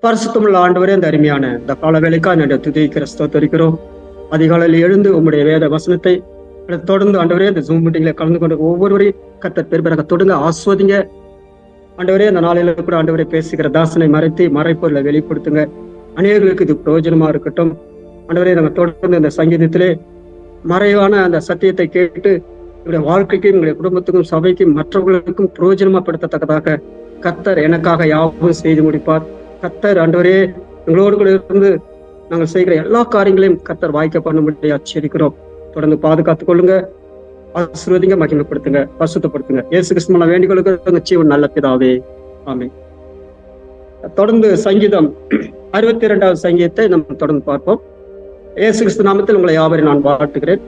பரிசுத்தமுள்ள ஆண்டவரே, இந்த அருமையான இந்த கால வேலைக்காக நன்றி துதிக்கிற ஸ்தோத்தரிக்கிறோம். அதிகாலையில் எழுந்து உம்முடைய வேத வசனத்தை தொடர்ந்து ஆண்டவரே இந்த ஜூம் மீட்டிங்ல கலந்து கொண்டு ஒவ்வொருவரையும் கர்த்தர் பெருமையாக தொடுங்க, ஆஸ்வதிங்க. ஆண்டவரே, இந்த நாளில கூட ஆண்டவரே பேசுகிற தாசனை மறைத்து மறைப்பொருளை வெளிப்படுத்துங்க. அநேகர்களுக்கு இது பிரயோஜனமா இருக்கட்டும். ஆண்டவரே, நாங்கள் தொடர்ந்து இந்த சங்கீதத்திலே மறைவான அந்த சத்தியத்தை கேட்டு எங்களுடைய வாழ்க்கைக்கும் எங்களுடைய குடும்பத்துக்கும் சபைக்கும் மற்றவர்களுக்கும் பிரயோஜனமா படுத்தத்தக்கதாக கர்த்தர் எனக்காக யாவும் செய்து முடிப்பார். கர்த்தர் ஆண்டவரே எங்களோடு கூட இருந்து நாங்கள் செய்கிற எல்லா காரியங்களையும் கர்த்தர் வாய்க்க பண்ணும்படி ஆச்சரிக்கிறோம். தொடர்ந்து பாதுகாத்துக் கொள்ளுங்க, ஆசீர்வதிங்க, மகிமைப்படுத்துங்க, பரிசுத்தப்படுத்துங்க. இயேசு கிறிஸ்துவின் வேண்டிகளுக்கு ஜீவன் நல்ல பிதாவே, ஆமென். தொடர்ந்து சங்கீதம் 62வது சங்கீதத்தை நம்ம தொடர்ந்து பார்ப்போம். இயேசு கிறிஸ்து நாமத்தில் உங்களை யாவரையும் நான் வாழ்த்துகிறேன்.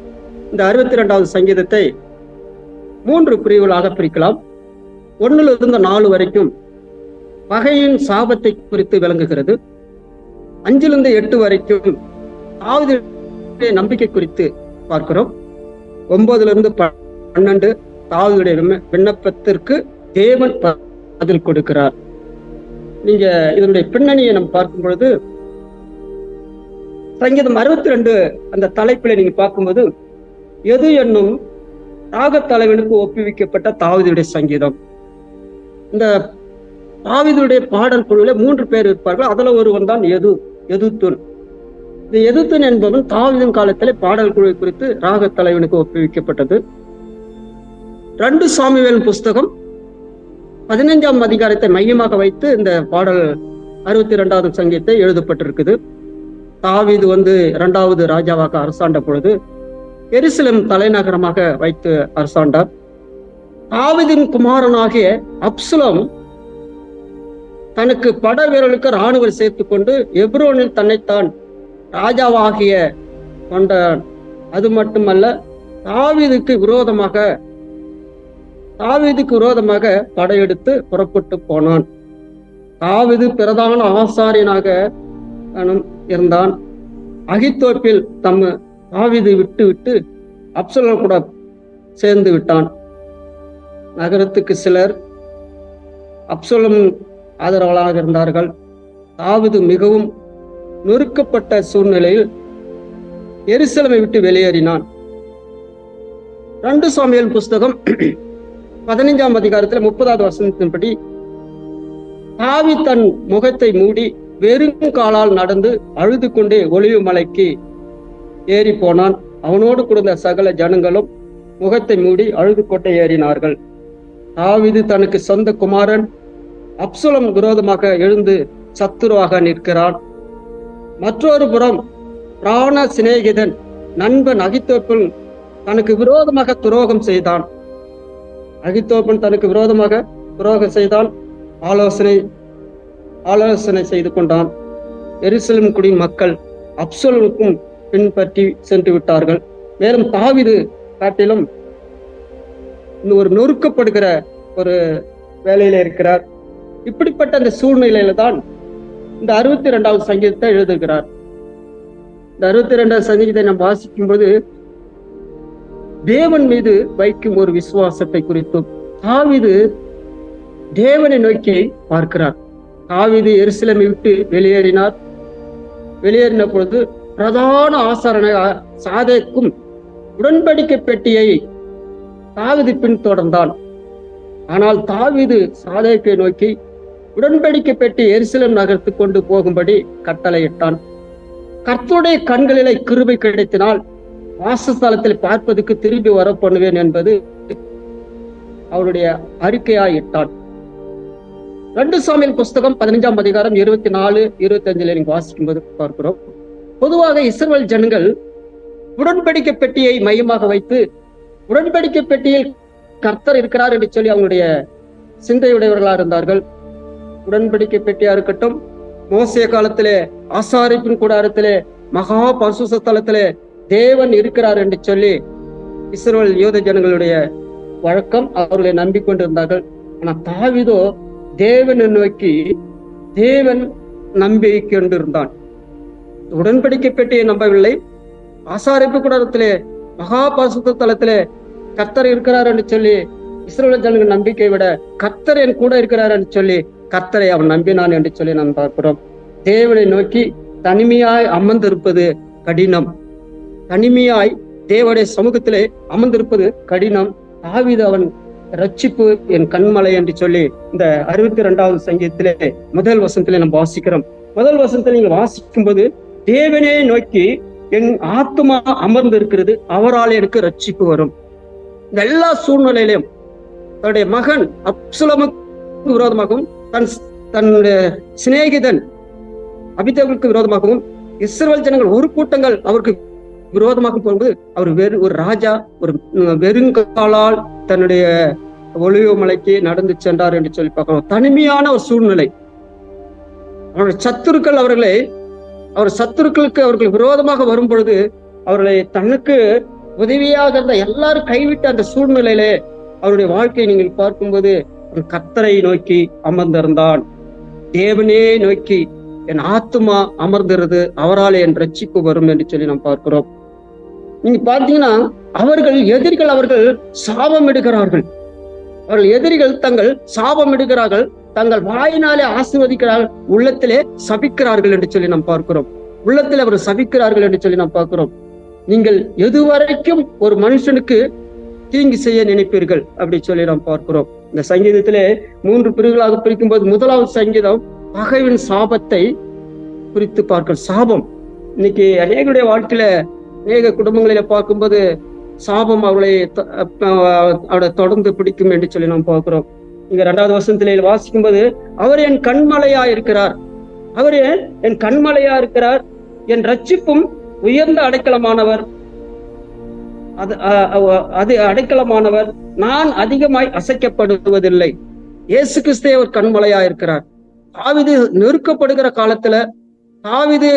இந்த 62வது சங்கீதத்தை 3 பிரிவுகளாக பிரிக்கலாம். 1 4 வரைக்கும் பகையின் சாபத்தை குறித்து விளங்குகிறது. 5 8 வரைக்கும் தாவீதுடைய நம்பிக்கை குறித்து பார்க்கிறோம். 9 12 தாவீதுடைய விண்ணப்பத்திற்கு தேவன் பதில் கொடுக்கிறார். நீங்க இதனுடைய பின்னணியை நம்ம பார்க்கும் பொழுது சங்கீதம் 62 அந்த தலைப்பில நீங்க பார்க்கும்போது எது என்னும் ராகத் தலைவனுக்கு ஒப்புவிக்கப்பட்ட தாவீதுடைய சங்கீதம். இந்த தாவீதுடைய பாடல் குழுவில 3 பேர் இருப்பார்கள். அதுல ஒருவன் தான் எதுத்தூன். இந்த எதுத்தூன் என்பவன் தாவீதின் காலத்திலே பாடல் குழு குறித்து ராகத் தலைவனுக்கு ஒப்புவிக்கப்பட்டது. 2 சாமுவேல் புஸ்தகம் 15ஆம் அதிகாரத்தை மையமாக வைத்து இந்த பாடல் 62வது சங்கீதத்தை எழுதப்பட்டிருக்குது. தாவீது 2வது ராஜாவாக அரசாண்ட பொழுது எருசலேம் தலைநகரமாக வைத்து அரசாண்டார். தாவீதின் குமாரனாகிய அப்சலோம் தனக்கு பட வீரர்களுக்கு இராணுவம் சேர்த்துக் கொண்டு எப்ரோனில் தன்னைத்தான் ராஜாவாகிய கொண்டான். அது மட்டுமல்ல, தாவீதுக்கு விரோதமாக படையெடுத்து புறப்பட்டு போனான். தாவீது பிரதான ஆசாரியனாக இருந்தான். அகித்தோப்பில் தாவீது விட்டு அப்சலோம் கூட சேர்ந்து விட்டான். நகரத்துக்கு சிலர் அப்சலோம் ஆதரவாளராக இருந்தார்கள். தாவீது மிகவும் நொறுக்கப்பட்ட சூழ்நிலையில் எருசலேமை விட்டு வெளியேறினான். 2 சாமுவேல் புஸ்தகம் 15ஆம் அதிகாரத்தில் 30வது வசனத்தின்படி தாவீது தன் முகத்தை மூடி வெறுங்காலால் நடந்து அழுது கொண்டே ஒலிவு மலைக்கு ஏறி போனான். அவனோடு கொடுத்த சகல ஜனங்களும் முகத்தை மூடி அழுது கொண்டே ஏறினார்கள். தாவீது தனக்கு சொந்த குமாரன் அப்சலோம் விரோதமாக எழுந்து சத்துருவாக நிற்கிறான். மற்றொரு புறம் பிராண சிநேகிதன் நண்பன் அகித்தோப்பன் தனக்கு விரோதமாக துரோகம் செய்தான். ஆலோசனை செய்து கொண்டான். எருசலேம் குடியின் மக்கள் அப்சலோமுக்கும் பின்பற்றி சென்று விட்டார்கள். மேலும் தாவீது காட்டிலும் ஒரு நொறுக்கப்படுகிற ஒரு வேலையில இருக்கிறார். இப்படிப்பட்ட அந்த சூழ்நிலையில தான் இந்த 62வது சங்கீதத்தை எழுதுகிறார். இந்த 62வது சங்கீதத்தை நாம் வாசிக்கும் போது தேவன் மீது வைக்கும் ஒரு விசுவாசத்தை குறித்தும் தாவீது தேவனை நோக்கி பார்க்கிறார். தாவீது எருசலேமை விட்டு வெளியேறின பொழுது பிரதான ஆசாரனாக சாதேக்கும் உடன்படிக்கை பெட்டியை தாவீது பின்தொடர்ந்தான். ஆனால் தாவீது சாதேக்கை நோக்கி உடன்படிக்கை பெட்டி எருசலேம் நகரத்து கொண்டு போகும்படி கட்டளையிட்டான். கர்த்தருடைய கண்களிலே கிருபை கிடைத்தினால் வாசஸ்தலத்தில் பார்ப்பதற்கு திரும்பி வர பண்ணுவேன் என்பது அவருடைய அறிக்கையாயிட்டான். 2 சாமுவேல் புஸ்தகம் 15ஆம் அதிகாரம் 24 25 நீங்க வாசிக்கும் போது பார்க்கிறோம். பொதுவாக இஸ்ரவேல் ஜனங்கள் உடன்படிக்கை பெட்டியை மையமாக வைத்து உடன்படிக்கை பெட்டியில் கர்த்தர் இருக்கிறார் என்று சொல்லி அவங்களுடைய சிந்தையுடையவர்களாக இருந்தார்கள். உடன்படிக்கை பெட்டியா இருக்கட்டும், மோசே காலத்திலே ஆசாரிப்பின் கூடாரத்திலே மகா பரிசுத்த ஸ்தலத்திலே தேவன் இருக்கிறார் என்று சொல்லி இஸ்ரவேல் யூத ஜனங்களுடைய வழக்கம், அவர்களை நம்பிக்கொண்டிருந்தார்கள். ஆனா தாவீதோ தேவனை நோக்கி தேவன் நம்பிக்கொண்டிருந்தான். உடன்படிக்கை பெட்டியை நம்பவில்லை. ஆசாரிப்பு கூடாரத்திலே மகா பரிசுத்த ஸ்தலத்திலே கர்த்தர் இருக்கிறார் என்று சொல்லி இஸ்ரவேல் ஜனங்கள் நம்பிக்கை விட கர்த்தர் என் கூட இருக்கிறார் என்று சொல்லி கர்த்தரை அவன் நம்பினான் என்று சொல்லி நாம் பார்க்கிறோம். தேவனை நோக்கி தனிமையாய் அமர்ந்திருப்பது கடினம். தனிமையாய் தேவனுடைய சமூகத்திலே அமர்ந்திருப்பது கடினம். தாவீது அவன் ரட்சிப்பு என் கண்மலை என்று சொல்லி இந்த 62வது சங்கீதத்திலே முதல் வசனத்திலே நம்ம வாசிக்கிறோம். முதல் வசனத்தில் நீங்க வாசிக்கும் போது, தேவனே நோக்கி என் ஆத்துமா அமர்ந்து இருக்கிறது, அவரால் எனக்கு ரட்சிப்பு வரும். இந்த எல்லா சூழ்நிலையிலும் தன்னுடைய மகன் அப்சலோமுக்கு விரோதமாகவும் தன்னுடைய சிநேகிதன் அபிதேலுக்கு விரோதமாகவும் இஸ்ரவேல் ஜனங்கள் ஒரு கூட்டங்கள் அவருக்கு விரோதமாக போகும்போது அவர் ஒரு ராஜா ஒரு வெறுங்காலால் தன்னுடைய ஒளிவு மலைக்கு நடந்து சென்றார் என்று சொல்லி பார்க்கிறோம். தனிமையான ஒரு சூழ்நிலை. அவருடைய சத்துருக்கள் அவர் சத்துருக்களுக்கு அவர்கள் விரோதமாக வரும் பொழுது அவர்களை தனக்கு உதவியாக இருந்த எல்லாரும் கைவிட்ட அந்த சூழ்நிலையிலே அவருடைய வாழ்க்கையை நீங்கள் பார்க்கும்போது கர்த்தரை நோக்கி அமர்ந்திருந்தான். தேவனே நோக்கி என் ஆத்துமா அமர்ந்திருது, அவரால் என் ரட்சிப்பு வரும் என்று சொல்லி நாம் பார்க்கிறோம். நீங்க பார்த்தீங்கன்னா எதிரிகள் அவர்கள் சாபம் எடுக்கிறார்கள். அவர்கள் எதிரிகள் தங்கள் சாபம் எடுக்கிறார்கள், தங்கள் வாயினாலே ஆசீர்வதிக்கிறார்கள், உள்ளத்திலே சபிக்கிறார்கள் என்று சொல்லி நாம் பார்க்கிறோம். உள்ளத்தில் அவர் சபிக்கிறார்கள் என்று சொல்லி நாம் பார்க்கிறோம். நீங்கள் எதுவரைக்கும் ஒரு மனுஷனுக்கு தீங்கு செய்ய நினைப்பீர்கள் அப்படி சொல்லி நாம் பார்க்கிறோம். இந்த சங்கீதத்திலே 3 பிரிவுகளாக பிரிக்கும் போது முதலாவது சங்கீதம் பகைவின் சாபத்தை குறித்து பார்க்க. சாபம் இன்னைக்கு அநேகருடைய வாழ்க்கையில அநேக குடும்பங்களில பார்க்கும்போது சாபம் அவளை தொடர்ந்து பிடிக்கும் என்று சொல்லி நாம் பார்க்கிறோம். இங்க 2வது வசனத்திலே வாசிக்கும் போது, அவர் என் கண்மலையா இருக்கிறார், அவரு என் கண்மலையா இருக்கிறார், என் ரட்சிப்பும் உயர்ந்த அடைக்கலமானவர், அது அடைக்கலமானவர், நான் அதிகமாய் அசைக்கப்படுவதில்லை. இயேசு கிறிஸ்தே ஒரு கண்மலையா இருக்கிறார். தாவீது நெருக்கப்படுகிற காலத்துல, தாவீது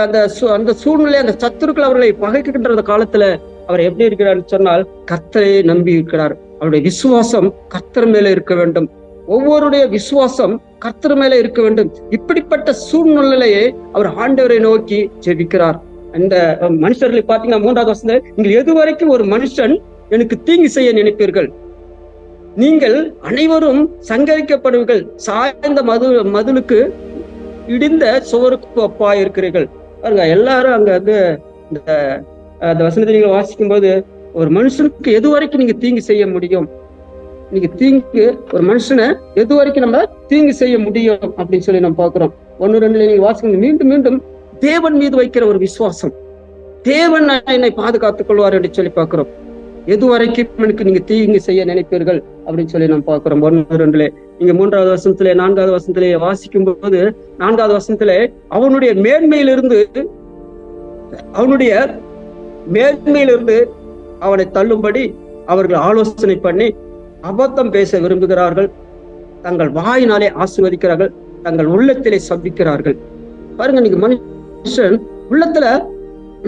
அந்த சூழ்நிலை, அந்த சத்துருக்கள் அவர்களை பகைக்கின்ற காலத்துல அவர் எப்படி இருக்கிறார் சொன்னால் கர்த்தரை நம்பி இருக்கிறார். அவருடைய விசுவாசம் கர்த்தர் மேல இருக்க வேண்டும். ஒவ்வொருடைய விசுவாசம் கர்த்தர் மேல இருக்க வேண்டும். இப்படிப்பட்ட சூழ்நிலையை அவர் ஆண்டவரை நோக்கி ஜெபிக்கிறார். இந்த மனுஷர்களை பாத்தீங்கன்னா 3வது வசனம், நீங்கள் எதுவரைக்கும் ஒரு மனுஷன் எனக்கு தீங்கு செய்ய நினைப்பீர்கள், நீங்கள் அனைவரும் சங்கரிக்கப்படுவீர்கள், சாய்ந்த மதுளுக்கு இடிந்த சுவருக்கு ஒப்பா இருக்கிறீர்கள். பாருங்க, எல்லாரும் அங்க வந்து இந்த வசனத்தை நீங்க வாசிக்கும் போது, ஒரு மனுஷனுக்கு எது வரைக்கும் நீங்க தீங்கு செய்ய முடியும், நீங்க ஒரு மனுஷனை எது வரைக்கும் நம்ம தீங்கு செய்ய முடியும் அப்படின்னு சொல்லி நம்ம பாக்குறோம். 1-2 நீங்க வாசிக்கும் மீண்டும் மீண்டும் தேவன் மீது வைக்கிற ஒரு விசுவாசம், தேவன் என்னை பாதுகாத்துக் கொள்வார் என்று சொல்லி பார்க்கிறோம். எது வரைக்கும் எனக்கு நீங்க தீங்கு செய்ய நினைப்பீர்கள் அப்படின்னு சொல்லி நம்ம பார்க்கிறோம். 1-2 நீங்க 3வது வசனத்திலே 4வது வசனத்திலே வாசிக்கும் போது, 4வது வசனத்திலே அவனுடைய மேன்மையிலிருந்து அவனை தள்ளும்படி அவர்கள் ஆலோசனை பண்ணி அபத்தம் பேச விரும்புகிறார்கள், தங்கள் வாயினாலே ஆசீர்வதிக்கிறார்கள், தங்கள் உள்ளத்திலே சபிக்கிறார்கள். பாருங்க, நீங்க மனுஷன் உள்ளத்துல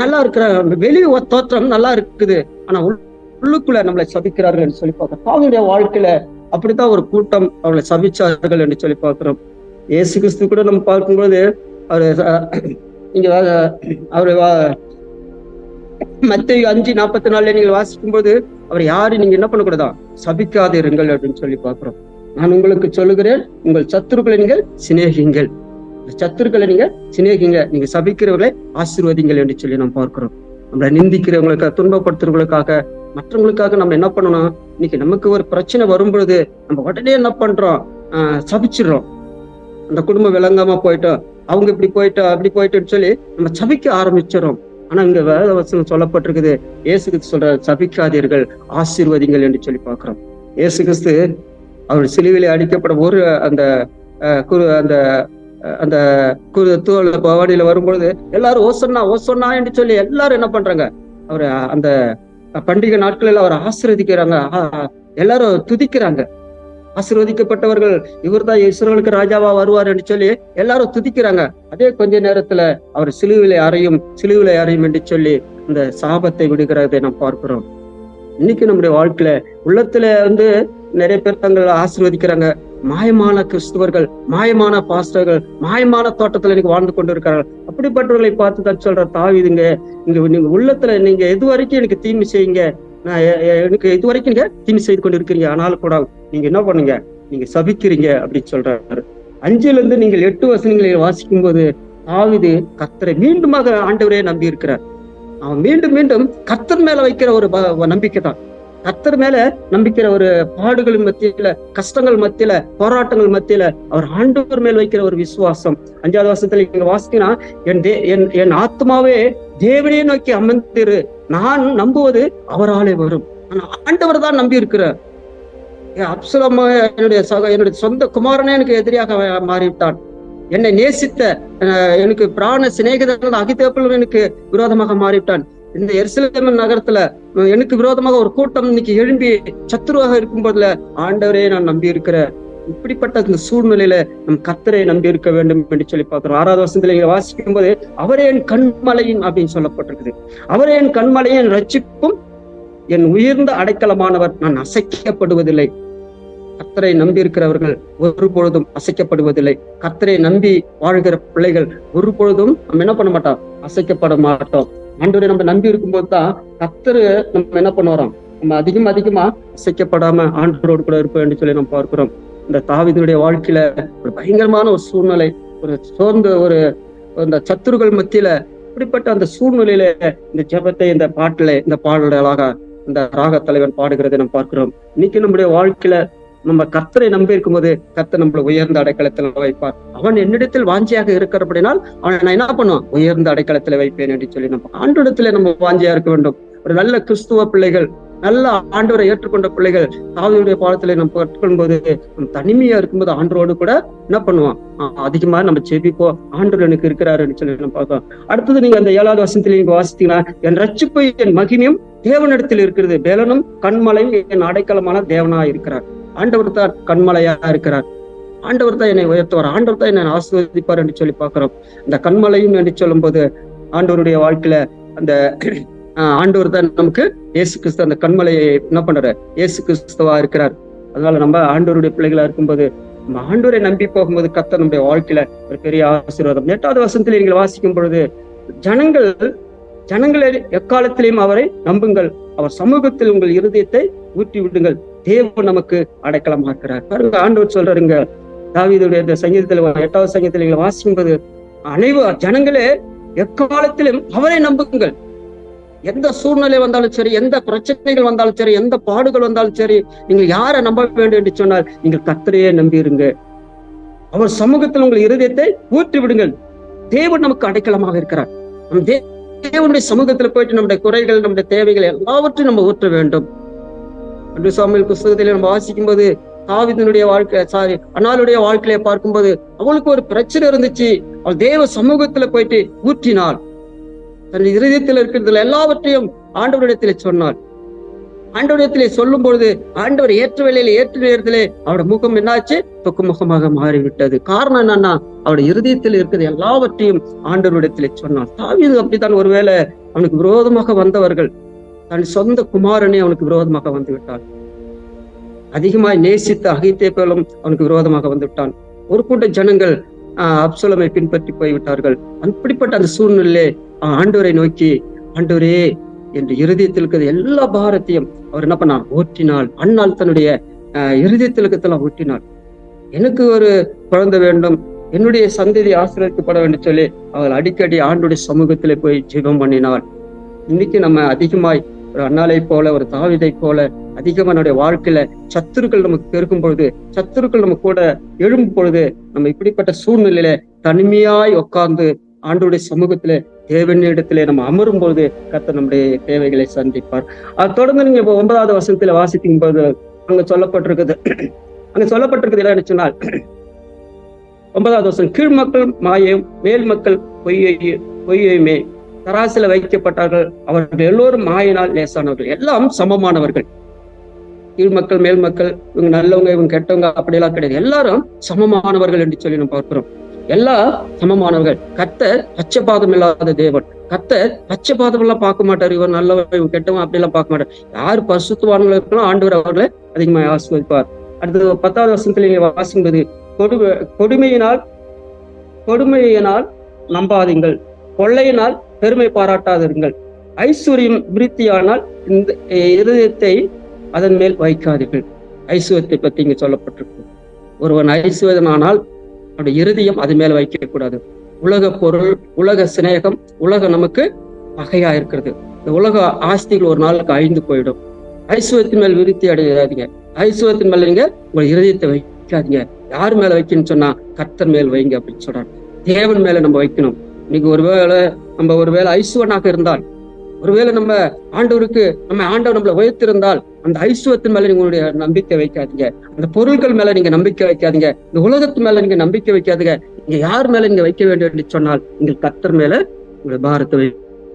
நல்லா இருக்கிற, வெளி தோற்றம் நல்லா இருக்குது, ஆனா உள்ளுக்குள்ள நம்மளை சபிக்கிறார்கள் என்று சொல்லி பார்க்கிறோம். அவங்களுடைய வாழ்க்கையில அப்படித்தான் ஒரு கூட்டம் அவர்களை சபிச்சார்கள் என்று சொல்லி பார்க்கிறோம். இயேசு கிறிஸ்து கூட நம்ம பார்க்கும்போது அவரு மத்தேயு 5:44 நீங்கள் வாசிக்கும் போது அவர் யாரு நீங்க என்ன பண்ணக்கூடாதா, சபிக்காதிருங்கள் அப்படின்னு சொல்லி பார்க்கிறோம். நான் உங்களுக்கு சொல்லுகிறேன், உங்கள் சத்துருக்களை நீங்கள் சிநேகிங்கள், சத்துருக்களை நீங்க சிநேகிங்க, நீங்க சபிக்கிறவர்களை ஆசீர்வதிங்கள் என்று சொல்லி நாம் பார்க்கிறோம். நம்மளை நிந்திக்கிறவங்களுக்காக, துன்பப்படுத்துறவங்களுக்காக, மற்றவங்களுக்காக நம்ம என்ன பண்ணணும், இன்னைக்கு நமக்கு ஒரு பிரச்சனை வரும் பொழுது நம்ம உடனே என்ன பண்றோம், சபிச்சிடுறோம். அந்த குடும்பம் விளங்காம போயிட்டோம், அவங்க இப்படி போயிட்டோம் அப்படி போயிட்டோன்னு சொல்லி நம்ம சபிக்க ஆரம்பிச்சிடறோம். ஆனா இங்க வேத வசனம் சொல்லப்பட்டிருக்குது, இயேசு கிறிஸ்து சொல்ற சபிக்காதீர்கள் ஆசீர்வதிங்கள் என்று சொல்லி பார்க்கிறோம். இயேசு கிறிஸ்து அவர் சிலுவையிலே அடிக்கப்பட ஒரு அந்த தோல் பவானியில வரும்பொழுது எல்லாரும் ஓசன்னா என்று சொல்லி எல்லாரும் என்ன பண்றாங்க, அவரு அந்த பண்டிகை நாட்களில் அவர் ஆசீர்வதிக்கிறாங்க, எல்லாரும் துதிக்கிறாங்க. ஆசீர்வதிக்கப்பட்டவர்கள் இவர் தான் இஸ்ரவேலுக்கு ராஜாவா வருவார் என்று சொல்லி எல்லாரும் துதிக்கிறாங்க. அதே கொஞ்ச நேரத்துல அவர் சிலுவிலை அறையும் என்று சொல்லி இந்த சாபத்தை விடுகிறதை நாம் பார்க்கிறோம். இன்னைக்கு நம்முடைய வாழ்க்கையில உள்ளத்துல நிறைய பேர் தங்களை ஆசீர்வதிக்கிறாங்க. மாயமான கிறிஸ்துவர்கள், மாயமான பாஸ்டர்கள், மாயமான தோட்டத்துல இன்னைக்கு வாழ்ந்து கொண்டு இருக்கிறார்கள். அப்படிப்பட்டவர்களை பார்த்து தான் சொல்ற தாவீதுங்க, நீங்க உள்ளத்துல நீங்க எது வரைக்கும் எனக்கு தீமை செய்யுங்க, நான் எனக்கு இது வரைக்கும் நீங்க தீமை செய்து கொண்டு இருக்கிறீங்க, ஆனாலும் கூட நீங்க என்ன பண்ணுங்க, நீங்க சபிக்கிறீங்க அப்படின்னு சொல்றாரு. 5 நீங்கள் 8 வசனங்களை வாசிக்கும் போது தாவீது கர்த்தரை மீண்டுமாக ஆண்டவரே நம்பி இருக்கிறார். அவன் மீண்டும் மீண்டும் கர்த்தர் மேல வைக்கிற ஒரு நம்பிக்கை தான். கர்த்தர் மேல நம்பிக்கிற ஒரு பாடுகளின் மத்தியில, கஷ்டங்கள் மத்தியில, போராட்டங்கள் மத்தியில அவர் ஆண்டவர் மேல் வைக்கிற ஒரு விசுவாசம். 5வது வசனத்துல நீங்க வாசித்தீங்கன்னா, என் ஆத்மாவே தேவனையே நோக்கி அமர்ந்திரு, நான் நம்புவது அவராலே வரும். ஆனா ஆண்டவர் தான் நம்பி இருக்கிறார். அப்சலோம் என்னுடைய சொந்த குமாரனே எனக்கு எதிரியாக மாறிவிட்டான். என்னை நேசித்த எனக்கு பிராண சிநேகிதன் அகிதோப்பேல் எனக்கு விரோதமாக மாறிவிட்டான். இந்த எருசலேம் நகரத்துல எனக்கு விரோதமாக ஒரு கூட்டம் இன்னைக்கு எழும்பி சத்துருவாக இருக்கும் போதுல ஆண்டவரே நான் நம்பி இருக்கிறேன். இப்படிப்பட்ட இந்த சூழ்நிலையில நம் கர்த்தரை நம்பி இருக்க வேண்டும் என்று சொல்லி பார்க்கிறோம். 6வது வசனத்துல நீங்க வாசிக்கும் போது அவரே என் கண்மலையின் அப்படின்னு சொல்லப்பட்டிருக்குது. அவரே என் கண்மலையின் என் ரட்சிப்பும் என் உயர்ந்த அடைக்கலமானவர், நான் அசைக்கப்படுவதில்லை. கர்த்தரை நம்பி இருக்கிறவர்கள் ஒரு பொழுதும் அசைக்கப்படுவதில்லை. கர்த்தரை நம்பி வாழ்கிற பிள்ளைகள் ஒரு பொழுதும் நம்ம என்ன பண்ண மாட்டோம், அசைக்கப்பட மாட்டோம். ஆண்டவரை நம்ம நம்பி இருக்கும்போது தான் கர்த்தரு நம்ம என்ன பண்ணுவோம், நம்ம அதிகமா அசைக்கப்படாம ஆண்டவரோடு கூட இருப்போம் என்று சொல்லி நம்ம பார்க்கிறோம். இந்த தாவீதுடைய வாழ்க்கையில ஒரு பயங்கரமான ஒரு சூழ்நிலை, ஒரு சோர்ந்த இந்த சத்துருகள் மத்தியில இப்படிப்பட்ட அந்த சூழ்நிலையில இந்த ஜெபத்தை இந்த பாட்டுல இந்த பாடலாக இந்த ராக தலைவன் பாடுகிறதை நம்ம பார்க்கிறோம். இன்னைக்கு நம்முடைய வாழ்க்கையில நம்ம கர்த்தரை நம்பி இருக்கும்போது கர்த்தர் நம்மளை உயர்ந்த அடைக்கலத்தில் வைப்பார். அவன் என்னிடத்தில் வாஞ்சியாக இருக்கிறபடினால் அவனை நான் என்ன பண்ணுவான், உயர்ந்த அடைக்கலத்துல வைப்பேன் என்று சொல்லி நம்ம ஆண்டவரிடத்துல நம்ம வாஞ்சியா இருக்க வேண்டும். ஒரு நல்ல கிறிஸ்துவ பிள்ளைகள், நல்ல ஆண்டவரை ஏற்றுக்கொண்ட பிள்ளைகள் தாவீதுடைய பாடத்துல நம்ம கற்றுக்கொள்ளும் போது நம்ம தனிமையா இருக்கும்போது ஆண்டவரோடு கூட என்ன பண்ணுவோம், அதிகமா நம்ம செபிப்போம். ஆண்டவர் எனக்கு இருக்கிறாருன்னு சொல்லி நம்ம பார்த்தோம். அடுத்தது நீங்க அந்த 7வது வசனத்துல நீங்க வாசித்தீங்கன்னா, என் ரட்சிப்பு என் மகிமையும் தேவனிடத்தில் இருக்கிறது, பேலனும் கண்மலையும் என் அடைக்கலமான தேவனா இருக்கிறார். ஆண்டவர் தான் கண்மலையா இருக்கிறார். ஆண்டவர் தான் என்னை உயர்த்துவார். ஆண்டவர் தான் என்னை ஆசீர்வதிப்பார் என்று சொல்லி பார்க்கிறோம். இந்த கண்மலையும் என்று சொல்லும் போது ஆண்டவருடைய வாழ்க்கையில அந்த ஆண்டவர் தான் நமக்கு இயேசு கிறிஸ்து அந்த கண்மலையை என்ன பண்றாரு, இயேசு கிறிஸ்துவா இருக்கிறார். அதனால நம்ம ஆண்டவருடைய பிள்ளைகளா இருக்கும்போது நம்ம ஆண்டவரை நம்பி போகும்போது கர்த்தர் நம்முடைய வாழ்க்கையில ஒரு பெரிய ஆசீர்வாதம். 8வது வசனத்துல நீங்கள் வாசிக்கும் பொழுது, ஜனங்களை எக்காலத்திலையும் அவரை நம்புங்கள், அவர் சமூகத்தில் உங்கள் இருதயத்தை ஊற்றி விடுங்கள், தேவன் நமக்கு அடைக்கலமா இருக்கிறார். பாருங்க, ஆண்டவர் சொல்றாருங்க தாவீதுடைய இந்த சங்கீதத்துல 8வது சங்கீதத்துல நீங்க வாசிக்கும் போது, ஜனங்களே எக்காலத்திலும் அவரை நம்புங்கள். எந்த சூழ்நிலை வந்தாலும் சரி, எந்த பிரச்சனைகள் வந்தாலும் சரி, எந்த பாடுகள் வந்தாலும் சரி, நீங்கள் யாரை நம்ப வேண்டும் என்று சொன்னால் நீங்கள் கர்த்தரையே நம்பியிருங்க. அவர் சமூகத்தில் உங்கள் இருதயத்தை ஊற்றி விடுங்கள், தேவன் நமக்கு அடைக்கலமாக இருக்கிறார். நம் தேவனுடைய சமூகத்துல போயிட்டு நம்முடைய குறைகள், நம்முடைய தேவைகள் எல்லாவற்றையும் நம்ம ஊற்ற வேண்டும். அன்று சாமுவேல் புஸ்தகத்திலே நம்ம வாசிக்கும் போது தாவீதினுடைய அன்னாளுடைய வாழ்க்கையை பார்க்கும்போது அவளுக்கு ஒரு பிரச்சனை இருந்துச்சு. அவள் தேவ சமூகத்துல போயிட்டு ஊற்றினாள். தன் இருதயத்தில் இருக்கிறதுல எல்லாவற்றையும் ஆண்டவரிடத்திலே சொன்னாள். ஆண்டவரிடத்திலே சொல்லும் பொழுது ஆண்டவர் ஏற்ற வேளையில ஏற்ற நேரத்திலே அவருடைய முகம் என்னாச்சு, தொக்கு முகமாக மாறிவிட்டது. காரணம் என்னன்னா, அவருடைய இருதயத்தில் இருக்கிறது எல்லாவற்றையும் ஆண்டவரிடத்திலே சொன்னாள். தாவீது அப்படித்தான். ஒருவேளை அவனுக்கு விரோதமாக வந்தவர்கள், தன் சொந்த குமாரனே அவனுக்கு விரோதமாக வந்து விட்டான். அதிகமாய் நேசித்த அகித்தோப்பேலும் அவனுக்கு விரோதமாக வந்து விட்டான். ஒரு கூட்ட ஜனங்கள் அப்சலோமை பின்பற்றி போய்விட்டார்கள். அப்படிப்பட்ட அந்த சூழ்நிலையிலே ஆண்டவரை நோக்கி, ஆண்டவரே என்று இருதயத்தில் இருக்கிற எல்லா பாரத்தையும் அவர் என்ன பண்ணார், ஊற்றினாள். அண்ணாள் தன்னுடைய இருதயத்தில் இருக்கிறதெல்லாம் ஊற்றினாள். எனக்கு ஒரு குழந்தை வேண்டும், என்னுடைய சந்ததி ஆசீர்வதிக்கப்பட வேண்டும் சொல்லி அவள் அடிக்கடி ஆண்டுடைய சமூகத்திலே போய் ஜெபம் பண்ணினாள். இன்னைக்கு நம்ம அதிகமாய் ஒரு அண்ணாலை போல, ஒரு தாவீதை போல அதிகமா நம்முடைய வாழ்க்கையில சத்துருக்கள் நமக்கு பெருக்கும் பொழுது, சத்துருக்கள் நம்ம கூட எழும்பும் பொழுது, நம்ம இப்படிப்பட்ட சூழ்நிலையில தனிமையாய் உட்கார்ந்து ஆண்டவருடைய சமூகத்திலே தேவனிடத்திலே நம்ம அமரும் பொழுது கர்த்தர் நம்முடைய தேவைகளை சந்திப்பார். அது தொடர்ந்து நீங்க 9வது வசனத்துல வாசிக்கும் போது அங்க சொல்லப்பட்டிருக்குது என்ன சொன்னால், 9வது வசனம், கீழ் மக்கள் மாயம், மேல் மக்கள் பொய்யுமே, தராசில வைக்கப்பட்டார்கள், அவர்கள் எல்லோரும் மாயினால் லேசானவர்கள், எல்லாம் சமமானவர்கள். கீழ் மக்கள் மேல் மக்கள், இவங்க நல்லவங்க இவங்க கெட்டவங்க அப்படியெல்லாம் கிடையாது, எல்லாரும் சமமானவர்கள் என்று சொல்லி நம்ம பார்க்கிறோம். எல்லாம் சமமானவர்கள். கர்த்தர் பட்சபாதம் இல்லாத தேவன். கர்த்தர் பட்சபாதம் எல்லாம் பார்க்க மாட்டார், இவர் நல்லவன் இவன் கெட்டவன் அப்படியெல்லாம் பார்க்க மாட்டார். யார் பரிசுத்தவான்கள் இருக்கணும் ஆண்டவர் அவர்களை அதிகமாக ஆசீர்வதிப்பார். அடுத்தது 10வது வசனத்துல நீங்க வாசிக்கும்போது, கொடுமையினால் நம்பாதீங்கள், கொள்ளையினால் பெருமை பாராட்டாதிருங்கள், ஐஸ்வர்யம் விருத்தியானால் இந்த இருதயத்தை அதன் மேல் வைக்காதீர்கள். ஐஸ்வர்யத்தை பத்தி இங்க சொல்லப்பட்டிருக்கு. ஒருவன் ஐஸ்வர்யனானால் நம்முடைய இருதயம் அது மேல வைக்க கூடாது. உலக பொருள், உலக சிநேகம், உலகம் நமக்கு பகையா இருக்கிறது. இந்த உலக ஆஸ்திகள் ஒரு நாளுக்கு அழிந்து போயிடும். ஐஸ்வர்யத்தின் மேல் விருத்தி அடையாதீங்க. ஐஸ்வர்யத்தின் மேல நீங்க உங்க இருதயத்தை வைக்காதீங்க. யார் மேல வைக்கணும்னு சொன்னா கர்த்தர் மேல் வைங்க அப்படின்னு சொல்றாங்க. தேவன் மேல நம்ம வைக்கணும். இன்னைக்கு ஒருவேளை ஐஸ்வரனாக இருந்தால், ஒருவேளை நம்ம ஆண்டவருக்கு ஆண்டவர் நம்மளை உயர்த்திருந்தால், அந்த ஐஸ்வரத்தின் மேல நீங்க உங்களுடைய நம்பிக்கை வைக்காதீங்க. அந்த பொருட்கள் மேல நீங்க நம்பிக்கை வைக்காதீங்க. இந்த உலகத்து மேல நீங்க நம்பிக்கை வைக்காதீங்க. நீங்க யார் மேல நீங்க வைக்க வேண்டும் என்று சொன்னால், நீங்கள் கர்த்தர் மேல உங்களுடைய பாரத்தை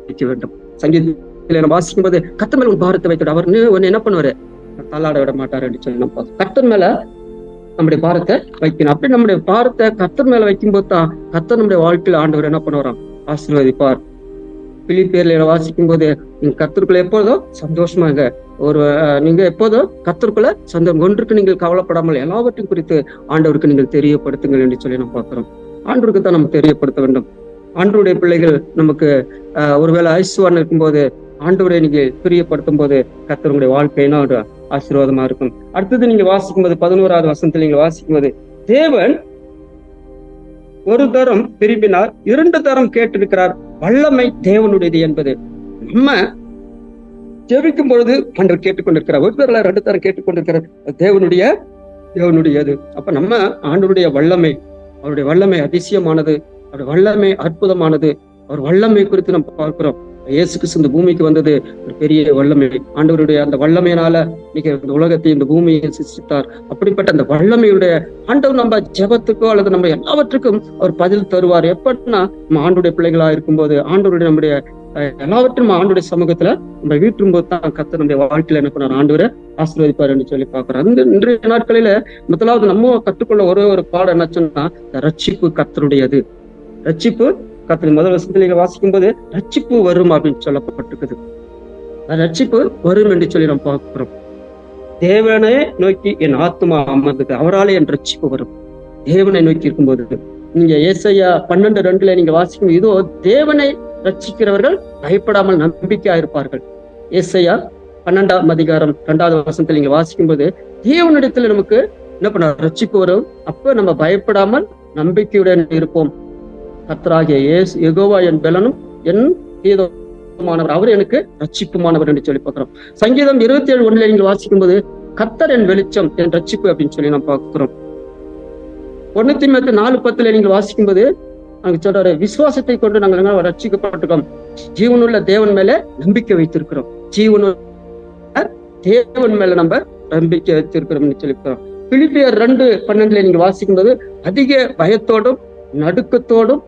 வைக்க வேண்டும். சங்கீதத்தில நம்ம வாசிக்கும் போது கர்த்தர் மேல ஒரு பாரத்தை வைக்கணும். அவர் ஒன்னு என்ன பண்ணுவாரு, தள்ளாட விட மாட்டாரு என்று சொல்லி நம்ம கர்த்தர் மேல நம்முடைய பாரத்தை வைக்கணும். அப்படி நம்முடைய பாரத்தை கர்த்தர் மேல வைக்கும் போது தான் கர்த்தர் நம்முடைய வாழ்க்கையில ஆண்டவர் என்ன பண்ணுவாராம், ஆசீர்வதிப்பார். பிலிப்பியர்ல வாசிக்கும் போது நீங்க கர்த்தருக்குள்ள எப்போதும் சந்தோஷமாங்க, நீங்க எப்போதும் கர்த்தருக்குள்ள சந்தோஷம், ஒன்றுக்கு நீங்கள் கவலைப்படாமல் எல்லாவற்றையும் குறித்து ஆண்டவருக்கு நீங்கள் தெரியப்படுத்துங்கள் என்று சொல்லி நம்ம பார்க்கிறோம். ஆண்டவருக்கு தான் நம்ம தெரியப்படுத்த வேண்டும். ஆண்டவருடைய பிள்ளைகள் நமக்கு ஒருவேளை ஐஸ்வரன் இருக்கும்போது ஆண்டவரை நீங்க பிரியப்படுத்தும் போது கர்த்தருடைய வாழ்க்கைனா ஒரு ஆசீர்வாதமா இருக்கும். அடுத்தது நீங்க வாசிக்கும் போது 11வது வசனத்தில் நீங்க வாசிக்கும் போது, தேவன் ஒரு தரம் விரும்பினார், 2 தரம் கேட்டிருக்கிறார், வல்லமை தேவனுடையது என்பது. நம்ம ஜெபிக்கும் பொழுது ஆண்டவர் கேட்டுக்கொண்டிருக்கிறார். ஒரு தரம் 2 தரம் கேட்டுக்கொண்டிருக்கிறார், தேவனுடையது. அப்ப நம்ம ஆண்டவருடைய வல்லமை, அவருடைய வல்லமை அதிசயமானது, அவருடைய வல்லமை அற்புதமானது. அவர் வல்லமை குறித்து நம்ம பார்க்கிறோம். இயேசு கிறிஸ்து இந்த பூமிக்கு வந்தது ஒரு பெரிய வல்லமை. ஆண்டவருடைய அந்த வல்லமையினால இன்னைக்கு இந்த உலகத்தை, இந்த பூமியை சிருஷ்டித்தார். அப்படிப்பட்ட அந்த வல்லமையுடைய ஆண்டவர் நம்ம ஜெபத்துக்கோ அல்லது நம்ம எல்லாவற்றுக்கும் அவர் பதில் தருவார். எப்படின்னா நம்ம ஆண்டுடைய பிள்ளைகளா இருக்கும்போது, ஆண்டவருடைய நம்முடைய எல்லாவற்றும் ஆண்டுடைய சமூகத்துல நம்ம வீட்டும் போது தான் கர்த்தர் நம்முடைய வாழ்க்கையில என்ன பண்ணார், ஆண்டவரை ஆசீர்வதிப்பார் என்று சொல்லி பார்க்கிறோம். அந்த இன்றைய நாட்களில முதலாவது நம்ம கற்றுக்கொள்ள ஒரு பாடம் என்ன சொன்னா, ரட்சிப்பு கர்த்தருடையது. ரட்சிப்பு கர்த்தர் முதல் வசனத்துல வாசிக்கும் போது ரட்சிப்பு வரும் அப்படின்னு சொல்லப்பட்டிருக்குது. ரட்சிப்பு வரும் என்று சொல்லி நம்ம பார்க்கிறோம். தேவனை நோக்கி என் ஆத்மா அமர்ந்தது, அவராலே என் ரட்சிப்பு வரும். தேவனை நோக்கி இருக்கும்போது நீங்க ஏசாயா 12:2 நீங்க வாசிக்கும், இதோ தேவனை ரட்சிக்கிறவர்கள் பயப்படாமல் நம்பிக்கையா இருப்பார்கள். ஏசாயா 12ஆம் அதிகாரம் 2வது வசனத்துல நீங்க வாசிக்கும் போது தேவனிடத்துல நமக்கு என்ன பண்ண ரட்சிப்பு வரும். அப்ப நம்ம பயப்படாமல் நம்பிக்கையுடன் இருப்போம். கர்த்தராகிய யெகோவா என் பெலனும் என் கீதமானவர், அவர் எனக்கு ரட்சிப்புமானவர் என்று சொல்லி பார்க்கிறோம். சங்கீதம் 27:1 நீங்கள் வாசிக்கும் போது கர்த்தர் என் வெளிச்சம், என் ரட்சிப்பு அப்படின்னு சொல்லி நம்ம பார்க்கிறோம். 1 தீமோத்தேயு 4:10 நீங்கள் வாசிக்கும் போது அங்க சொல்றாரு, விசுவாசத்தை கொண்டு நாங்கள் ரட்சிக்கப்பட்டிருக்கோம், ஜீவனுள்ள தேவன் மேல நம்பிக்கை வைத்திருக்கிறோம். ஜீவனுள்ள தேவன் மேல நம்ம நம்பிக்கை வைத்திருக்கிறோம் சொல்லிக்கிறோம். பிலிப்பியர் 2:12 நீங்க வாசிக்கும் போது அதிக பயத்தோடும் நடுக்கத்தோடும்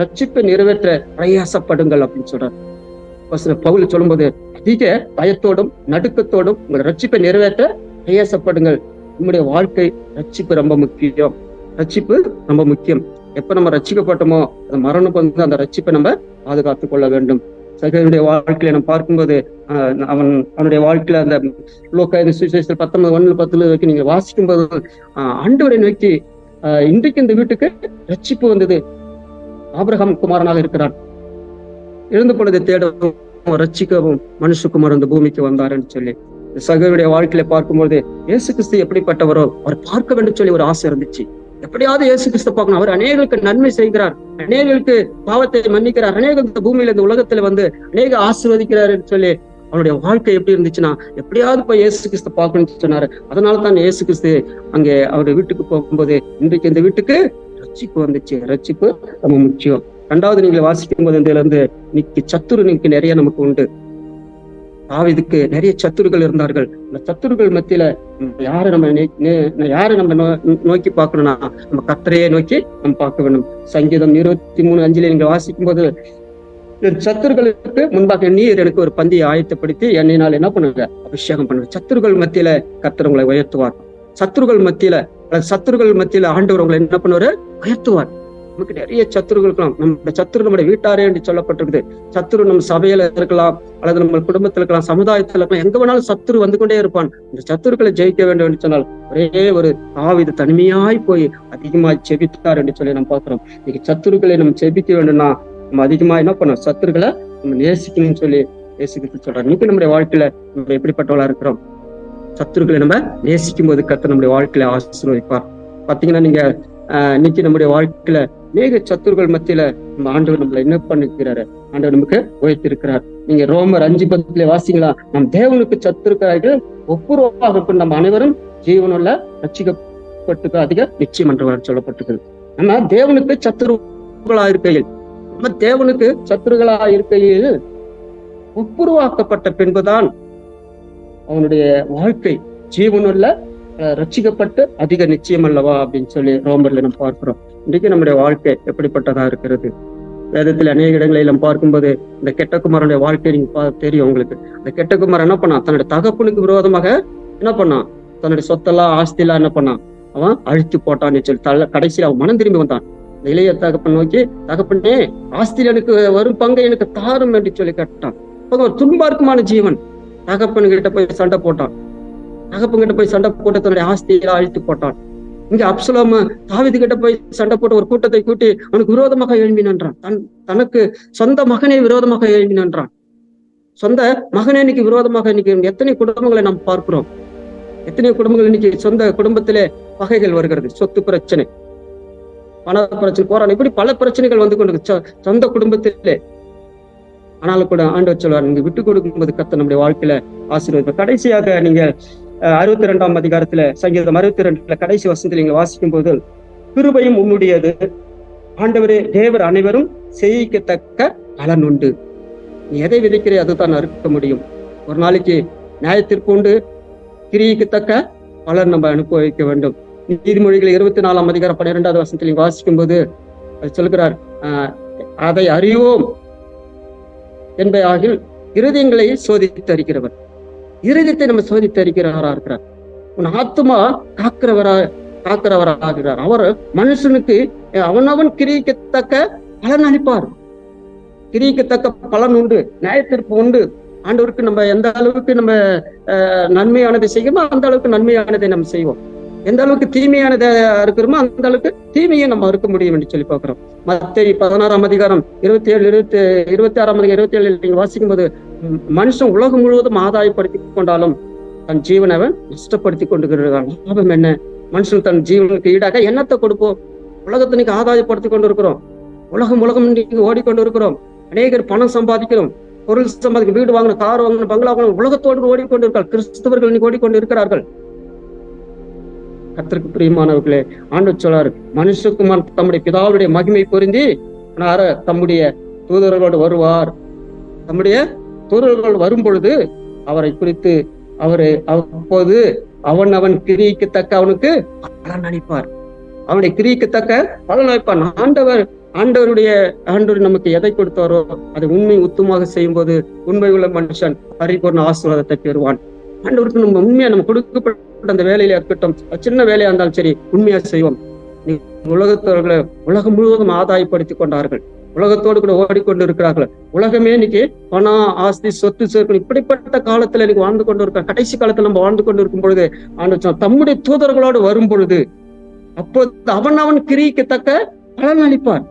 ரட்சிப்பை நிறைவேற்ற பிரயாசப்படுங்கள் அப்படின்னு சொல்றாரு. பவுல் சொல்லும்போது அதிக பயத்தோடும் நடுக்கத்தோடும் உங்கள் ரட்சிப்பை நிறைவேற்ற பிரயாசப்படுங்கள். நம்முடைய வாழ்க்கை ரட்சிப்பு ரொம்ப முக்கியம். ரட்சிப்பு ரொம்ப முக்கியம். எப்ப நம்ம ரட்சிக்கப்பட்டோமோ அந்த மரணம் வந்து அந்த ரட்சிப்பை நம்ம பாதுகாத்துக் கொள்ள வேண்டும். சகோதரனுடைய வாழ்க்கையில நம்ம பார்க்கும்போது அவனுடைய வாழ்க்கையில அந்த லூக்கா 19:1-10 நீங்க வாசிக்கும் போது ஆண்டவரை நோக்கி, இன்றைக்கு இந்த வீட்டுக்கு ரட்சிப்பு வந்தது, ஆபிரகாம் குமாரனாக இருக்கிறான், எழுந்த பொழுது தேடவும் ரட்சிக்கவும் மனுஷகுமார் அந்த பூமிக்கு வந்தாருன்னு சொல்லி சகோதரனுடைய வாழ்க்கையில பார்க்கும்போது இயேசு கிறிஸ்து எப்படிப்பட்டவரோ அவர் பார்க்க வேண்டும் சொல்லி ஒரு ஆசை இருந்துச்சு. எப்படியாவது இயேசு கிறிஸ்து பார்க்கணும். அவர் அநேகளுக்கு நன்மை செய்கிறார், அநேகளுக்கு பாவத்தை மன்னிக்கிறார், அநேக இந்த பூமியில இந்த உலகத்துல வந்து அநேக ஆசீர்வதிக்கிறார் சொல்லி அவனுடைய வாழ்க்கை எப்படி இருந்துச்சுன்னா எப்படியாவது போய் இயேசு கிறிஸ்து பார்க்கணும்னு சொன்னாரு. அதனாலதான் இயேசு கிறிஸ்து அங்கே அவருடைய வீட்டுக்கு போகும்போது இன்றைக்கு இந்த வீட்டுக்கு ரட்சிப்பு வந்துச்சு. ரட்சிப்பு ரொம்ப முக்கியம். 2வது நீங்க வாசிக்கும் போது இதுல இருந்து இன்னைக்கு நிறைய நமக்கு உண்டு. தாவீதுக்கு நிறைய சத்துருக்கள் இருந்தார்கள். அந்த சத்துருக்கள் மத்தியில யாரை நம்ம நோக்கி பார்க்கணும்னா நம்ம கர்த்தரையே நோக்கி நம்ம பார்க்க வேண்டும். சங்கீதம் 23:5 நீங்க வாசிக்கும் போது, சத்துருக்களுக்கு முன்பாக நீர் எனக்கு ஒரு பந்தியை ஆயத்தப்படுத்தி என்னை நாள் என்ன பண்ணுங்க, அபிஷேகம் பண்ணுங்க. சத்துருக்கள் மத்தியில கர்த்தர் உங்களை உயர்த்துவார். சத்துருக்கள் மத்தியில ஆண்டவர் உங்களை என்ன பண்ணுவாரு, உயர்த்துவார். நமக்கு நிறைய சத்துருக்கள் இருக்கலாம். நம்ம சத்துரு நம்முடைய வீட்டாரே என்று சொல்லப்பட்டிருக்குது. சத்துரு நம்ம சபையில இருக்கலாம், அல்லது நம்ம குடும்பத்துல இருக்கலாம், சமுதாயத்துல இருக்கலாம், எங்க வேணாலும் சத்துரு வந்து கொண்டே இருப்பான். இந்த சத்துருக்களை ஜெயிக்க வேண்டும் என்று சொன்னால் ஒரே ஒரு தாவீது தனிமையாய் போய் அதிகமாய் செபித்தார் என்று சொல்லி நம்ம பார்க்கிறோம். இன்னைக்கு சத்துருக்களை நம்ம செபிக்க வேண்டும்னா நம்ம அதிகமா என்ன பண்ணோம், சத்துருக்களை நம்ம நேசிக்கணும்னு சொல்லி நேசிக்க சொல்றாரு. இன்னைக்கு நம்முடைய வாழ்க்கையில நம்ம எப்படிப்பட்டவளா இருக்கிறோம், சத்துருக்களை நம்ம நேசிக்கும் போது கர்த்தர் நம்முடைய வாழ்க்கையில ஆசீர்வதிப்பார். பாத்தீங்கன்னா நீங்க இன்னைக்கு நம்முடைய வாழ்க்கையில அநேக சத்துருகள் மத்தியில நம்ம ஆண்டவர் நம்மளை என்ன பண்ணிக்கிறாரு, ஆண்டவர் நமக்கு உயர்த்திருக்கிறார். நீங்க ரோமர் 5:10 வாசிங்களா, நம் தேவனுக்கு சத்துருக்கிறார்கள் ஒப்புரவாக நம்ம அனைவரும் ஜீவனுள்ள ரட்சிக்கப்பட்டு அதிக நிச்சயம் என்று சொல்லப்பட்டிருக்கிறது. நம்ம தேவனுக்கு சத்துருகளா இருக்கையில் ஒப்புருவாக்கப்பட்ட பின்புதான் அவனுடைய வாழ்க்கை ஜீவனுள்ள ரட்சிக்கப்பட்டு அதிக நிச்சயம் அல்லவா அப்படின்னு சொல்லி ரோமர்ல நம்ம பார்க்கிறோம். இன்றைக்கு நம்முடைய வாழ்க்கை எப்படிப்பட்டதா இருக்கிறது? வேதத்துல அநேக இடங்களில் நம்ம பார்க்கும்போது இந்த கெட்ட குமாரனுடைய வாழ்க்கை நீங்க தெரியும் உங்களுக்கு. இந்த கெட்ட குமாரன் என்ன பண்ணான்? தன்னுடைய தகப்பனுக்கு விரோதமாக என்ன பண்ணான்? தன்னுடைய சொத்தெல்லாம் ஆஸ்தியெல்லாம் என்ன பண்ணான்? அவன் அழித்து போட்டான்னு சொல்லி கடைசியில் அவன் மனம் திரும்பி வந்தான். இளைய தகப்பன் நோக்கி, தகப்பனே ஆஸ்தியில் எனக்கு வரும் பங்கை எனக்கு தாரும் என்று சொல்லி கேட்டான். துன்பார்க்குமான ஜீவன் தகப்பன் கிட்ட போய் சண்டை போட்டான். போட்டு தன்னுடைய ஆஸ்தியை அழித்து போட்டான். இங்க அப்சலோம் தாவீது கிட்ட போய் சண்டை போட்டு ஒரு கூட்டத்தை கூட்டி அவனுக்கு விரோதமாக எழும்பி நின்றான். தனக்கு சொந்த மகனை விரோதமாக எழும்பி நின்றான். சொந்த மகனே இன்னைக்கு விரோதமாக இன்னைக்கு எத்தனை குடும்பங்களை நாம் பார்க்கிறோம். எத்தனை குடும்பங்கள் இன்னைக்கு சொந்த குடும்பத்திலே பகைகள் வருகிறது. சொத்து பிரச்சனை, பண பிரச்சனை, போராட்டம், இப்படி பல பிரச்சனைகள் வந்து கொண்டு சொந்த குடும்பத்திலே. ஆனாலும் கூட ஆண்டவர் சொல்வார், நீங்க விட்டு கொடுக்கும்போது கர்த்தர் நம்முடைய வாழ்க்கையில ஆசீர்வதிப்பார். கடைசியாக நீங்க 62ஆம் அதிகாரத்துல சங்கீதம் 62 கடைசி வசனத்தில் நீங்க வாசிக்கும் போது, கிருபையும் உன்னுடையது ஆண்டவரே, தேவர் அனைவரும் செய்யத்தக்க பலன் உண்டு. நீ எதை விதைக்கிறே அதுதான் அறுக்க முடியும். ஒரு நாளைக்கு நியாயத்திற்கு உண்டு, கிரியைக்கு தக்க பலன் நம்ம அனுபவிக்க வேண்டும். நீதிமொழிகள் 24ஆம் அதிகாரம் 12வது வசனத்தில் நீங்க வாசிக்கும் போது சொல்கிறார், அதை அறிவோம் என்பதாகில் இருதயங்களை சோதித்து அறிக்கிறவர். இருதயத்தை நம்ம சோதித்து அறிக்கிறவரா இருக்கிறார். உன் ஆத்மா காக்கிறவராகிறார். அவர் மனுஷனுக்கு அவனவன் கிரியைக்கத்தக்க பலன் அளிப்பார். கிரியைக்கத்தக்க பலன் உண்டு, நியாயத்திற்கு உண்டு. ஆண்டவருக்கு நம்ம எந்த அளவுக்கு நம்ம நன்மையானதை செய்யணுமோ அந்த அளவுக்கு நன்மையானதை நம்ம செய்வோம். எந்த அளவுக்கு தீமையானதா இருக்கிறோமோ அந்த அளவுக்கு தீமையை நம்ம இருக்க முடியும் என்று சொல்லி பார்க்கிறோம். மத்தேயு 16ஆம் அதிகாரம் 26ஆம் அதிகாரம் 27 நீங்க வாசிக்கும் போது, மனுஷன் உலகம் முழுவதும் ஆதாயப்படுத்தி கொண்டாலும் தன் ஜீவனை அவன் நஷ்டப்படுத்தி கொண்டிருக்கிறான். லாபம் என்ன? மனுஷன் தன் ஜீவனுக்கு ஈடாக என்னத்தை கொடுப்போம்? உலகத்தை நீங்க ஆதாயப்படுத்தி கொண்டு இருக்கிறோம். உலகம் நீங்க ஓடிக்கொண்டு இருக்கிறோம். அநேகர் பணம் சம்பாதிக்கிறோம், பொருள் சம்பாதிக்க, வீடு வாங்கணும், கார் வாங்கணும், பங்களா வாங்கணும், உலகத்தோடு ஓடிக்கொண்டு இருக்கிறார். கிறிஸ்தவர்கள் இன்னைக்கு ஓடிக்கொண்டு இருக்கிறார்கள். கர்த்தருக்கு பிரியமானவர்களே, ஆண்டவர் சொல்றாரு, மனுஷகுமார் தம்முடைய பிதாவுடைய மகிமை பொருந்தி தம்முடைய தூதர்களோடு வருவார். தம்முடைய தூதர்கள் வரும் பொழுது அவரை குறித்து அப்போது அவன் கிரிக்கு தக்க அவனுக்கு பலன் அளிப்பார். அவனை கிரிக்கு தக்க பலன் அளிப்பார். ஆண்டவர் நமக்கு எதை கொடுத்தாரோ அதை உண்மை உத்தமாக செய்யும் போது உண்மை உள்ள மனுஷன் பரிபூர்ண ஆசீர்வாதத்தை பெறுவான். ஆண்டவருக்கு நம்ம உண்மையா நம்ம கொடுக்கப்பட்ட அந்த வேலையில இருக்கட்டும், சின்ன வேலையா இருந்தாலும் சரி, உண்மையா செய்வோம். உலகத்தவர்களை உலகம் முழுவதும் ஆதாயப்படுத்தி கொண்டார்கள். உலகத்தோடு கூட ஓடிக்கொண்டு இருக்கிறார்கள். உலகமே இன்னைக்கு பணம், ஆஸ்தி, சொத்து சேர்க்கணும், இப்படிப்பட்ட காலத்துல இன்னைக்கு வாழ்ந்து கொண்டு இருக்கிற கடைசி காலத்துல நம்ம வாழ்ந்து கொண்டு இருக்கும் பொழுது ஆண்டவர் தம்முடைய தூதர்களோடு வரும் பொழுது அப்போது அவன் கிரிக்கத்தக்க பலன் அளிப்பார்.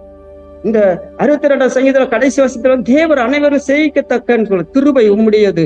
இந்த 62ஆம் சங்கீதம் கடைசி வசனத்துல தேவர் அனைவரும் செய்யத்தக்கன்னு சொல்ல, கிருபை உம்முடையது,